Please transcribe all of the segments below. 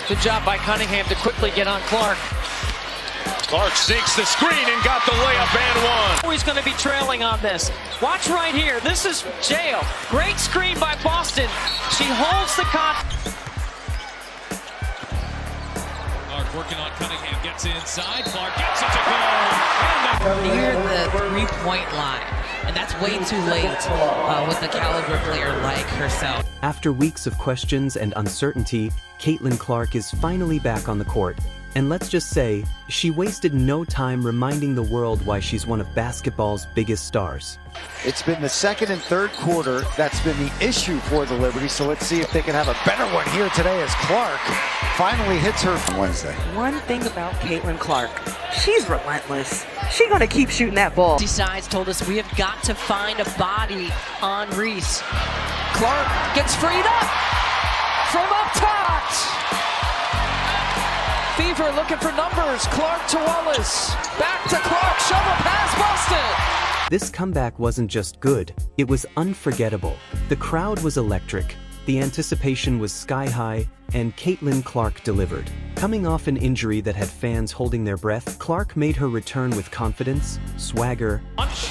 Good job by Cunningham to quickly get on Clark. Clark sinks the screen and got the layup and one. Oh, he's going to be trailing on this. Watch right here. This is jail. Great screen by Boston. She holds the Clark working on Cunningham, gets inside. Clark gets it to go. Near the three-point line. And that's way too late with a caliber player like herself. After weeks of questions and uncertainty, Caitlin Clark is finally back on the court. And let's just say, she wasted no time reminding the world why she's one of basketball's biggest stars. It's been the second and third quarter that's been the issue for the Liberty, so let's see if they can have a better one here today as Clark finally hits her Wednesday. One thing about Caitlin Clark, she's relentless. She's gonna keep shooting that ball. Decides told us we have got to find a body on Reese. Clark gets freed up from up top. Fever looking for numbers. Clark to Wallace. Back to Clark. Shovel pass busted. This comeback wasn't just good, it was unforgettable. The crowd was electric, the anticipation was sky high, and Caitlin Clark delivered. Coming off an injury that had fans holding their breath, Clark made her return with confidence, swagger. Samuelson,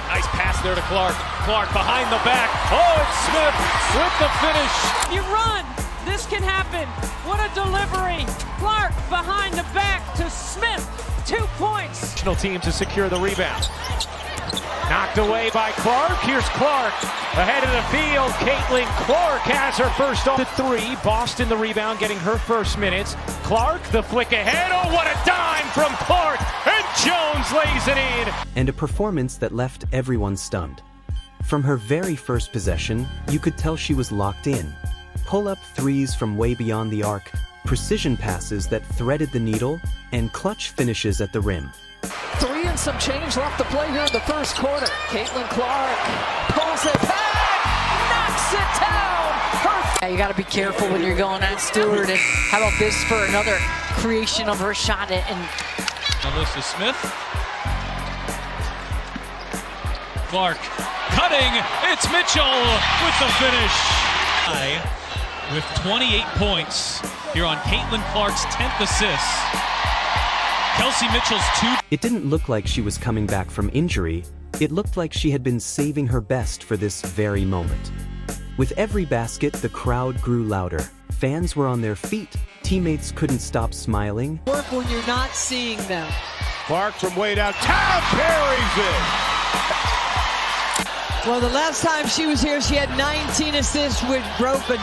nice pass there to Clark. Clark behind the back. Oh, it's Smith with the finish. You run. This can happen. What a delivery. Clark behind the back to Smith. 2 points. National team to secure the rebound. Knocked away by Clark. Here's Clark ahead of the field. Caitlin Clark has her first off the three. Boston the rebound, getting her first minutes. Clark the flick ahead. Oh, what a dime from Clark. And Jones lays it in. And a performance that left everyone stunned. From her very first possession, you could tell she was locked in. Pull-up threes from way beyond the arc, precision passes that threaded the needle, and clutch finishes at the rim. 3 and some change left to play here in the first quarter. Caitlin Clark pulls it back, knocks it down. Yeah, you got to be careful when you're going at Stewart. And how about this for another creation of her shot? And Alyssa Smith. Clark cutting. It's Mitchell with the finish. With 28 points here on Caitlin Clark's 10th assist. Kelsey Mitchell's 2. It didn't look like she was coming back from injury. It looked like she had been saving her best for this very moment. With every basket, the crowd grew louder. Fans were on their feet. Teammates couldn't stop smiling. work when you're not seeing them. Clark from way downtown carries it. Well, the last time she was here, she had 19 assists with broken.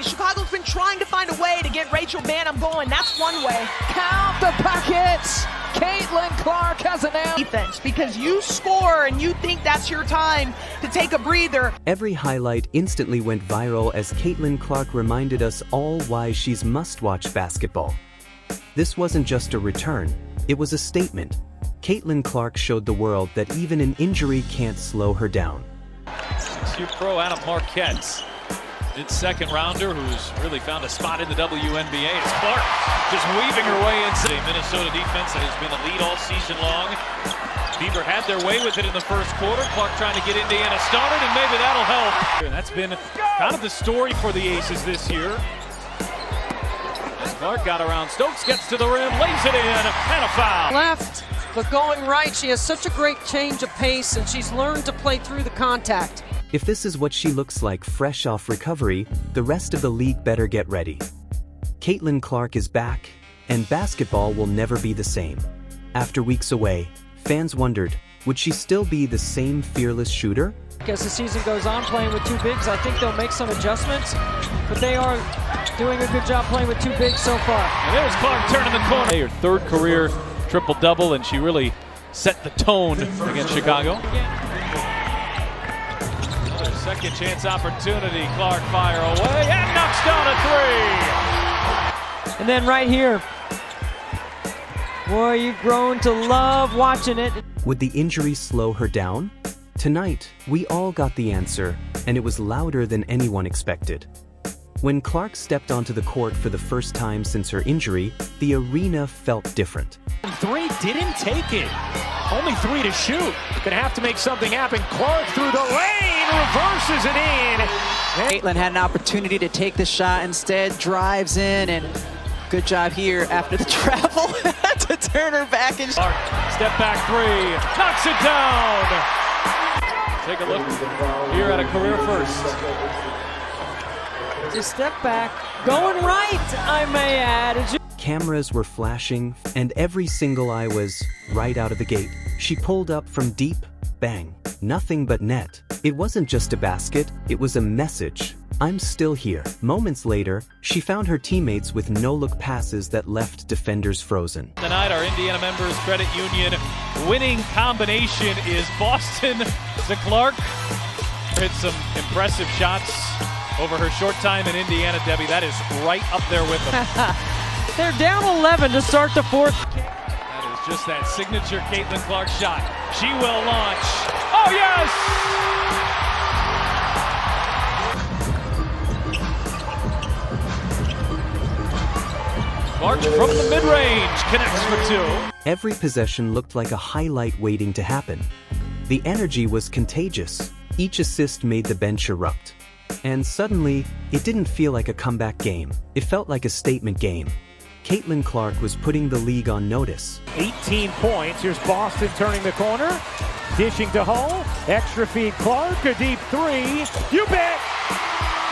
Chicago's been trying to find a way to get Rachel Banham going. That's one way. Count the pockets. Caitlin Clark has an out. Defense, because you score and you think that's your time to take a breather. Every highlight instantly went viral as Caitlin Clark reminded us all why she's must-watch basketball. This wasn't just a return, it was a statement. Caitlin Clark showed the world that even an injury can't slow her down. 6U pro Adam Marquette. It's second rounder who's really found a spot in the WNBA. It's Clark just weaving her way into a Minnesota defense that has been a lead all season long. Beaver had their way with it in the first quarter. Clark trying to get Indiana started, and maybe that'll help. And that's been kind of the story for the Aces this year. Clark got around Stokes, gets to the rim, lays it in, and a foul. Left, but going right. She has such a great change of pace, and she's learned to play through the contact. If this is what she looks like fresh off recovery, the rest of the league better get ready. Caitlin Clark is back, and basketball will never be the same. After weeks away, fans wondered, would she still be the same fearless shooter? As the season goes on, playing with 2 bigs, I think they'll make some adjustments, but they are doing a good job playing with 2 bigs so far. And there's Clark turning the corner. Her third career triple-double, and she really set the tone against Chicago. Second chance opportunity, Clark fire away and knocks down a 3. And then right here, boy, you've grown to love watching it. Would the injury slow her down? Tonight, we all got the answer, and it was louder than anyone expected. When Clark stepped onto the court for the first time since her injury, the arena felt different. 3 didn't take it. Only 3 to shoot. Gonna have to make something happen. Clark through the lane, reverses it in. Caitlin had an opportunity to take the shot, instead drives in, and good job here after the travel to turn her back and Clark, step back three, knocks it down. Take a look here at a career first. just step back, going right, I may add. Cameras were flashing, and every single eye was right out of the gate. She pulled up from deep, bang, nothing but net. It wasn't just a basket, it was a message. I'm still here. Moments later, she found her teammates with no-look passes that left defenders frozen. Tonight, our Indiana Members Credit Union winning combination is Boston to Clark. Hit some impressive shots over her short time in Indiana, Debbie. That is right up there with them. They're down 11 to start the fourth. That is just that signature Caitlin Clark shot. She will launch. Oh, yes! Clark from the mid-range connects for two. Every possession looked like a highlight waiting to happen. The energy was contagious. Each assist made the bench erupt. And suddenly, it didn't feel like a comeback game. It felt like a statement game. Caitlin Clark was putting the league on notice. 18 points. Here's Boston turning the corner. Dishing to Hull. Extra feed Clark. A deep three. You bet!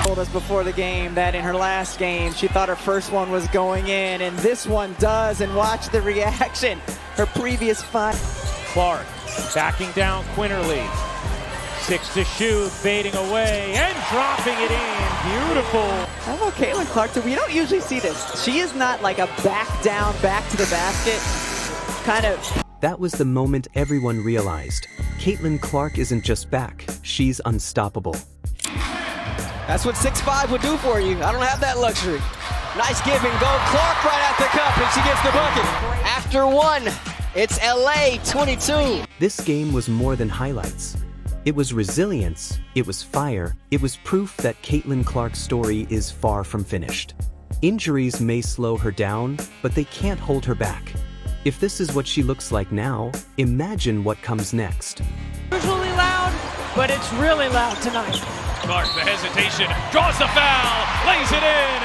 Told us before the game that in her last game, she thought her first one was going in, and this one does, and watch the reaction. Her previous 5. Clark backing down Quinterly. 6 to shoot, fading away, and dropping it in. Beautiful. How about Caitlin Clark? We don't usually see this. She is not like a back down, back to the basket kind of. That was the moment everyone realized. Caitlin Clark isn't just back, she's unstoppable. That's what 6'5" would do for you. I don't have that luxury. Nice give and go. Clark right at the cup, and she gets the bucket. After one, it's LA 22. This game was more than highlights. It was resilience, it was fire, it was proof that Caitlin Clark's story is far from finished. Injuries may slow her down, but they can't hold her back. If this is what she looks like now, imagine what comes next. Usually loud, but it's really loud tonight. Clark, the hesitation, draws the foul, lays it in.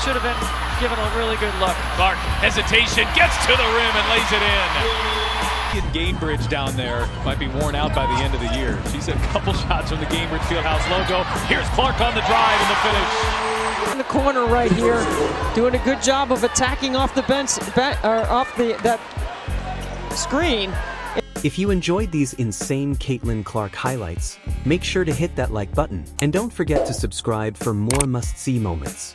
Should have been given a really good look. Clark, hesitation, gets to the rim and lays it in. Gainbridge down there might be worn out by the end of the year. She's hit a couple shots from the Gainbridge Fieldhouse logo. Here's Clark on the drive and the finish. In the corner right here, doing a good job of attacking off the bench, off that screen. If you enjoyed these insane Caitlin Clark highlights, make sure to hit that like button, and don't forget to subscribe for more must-see moments.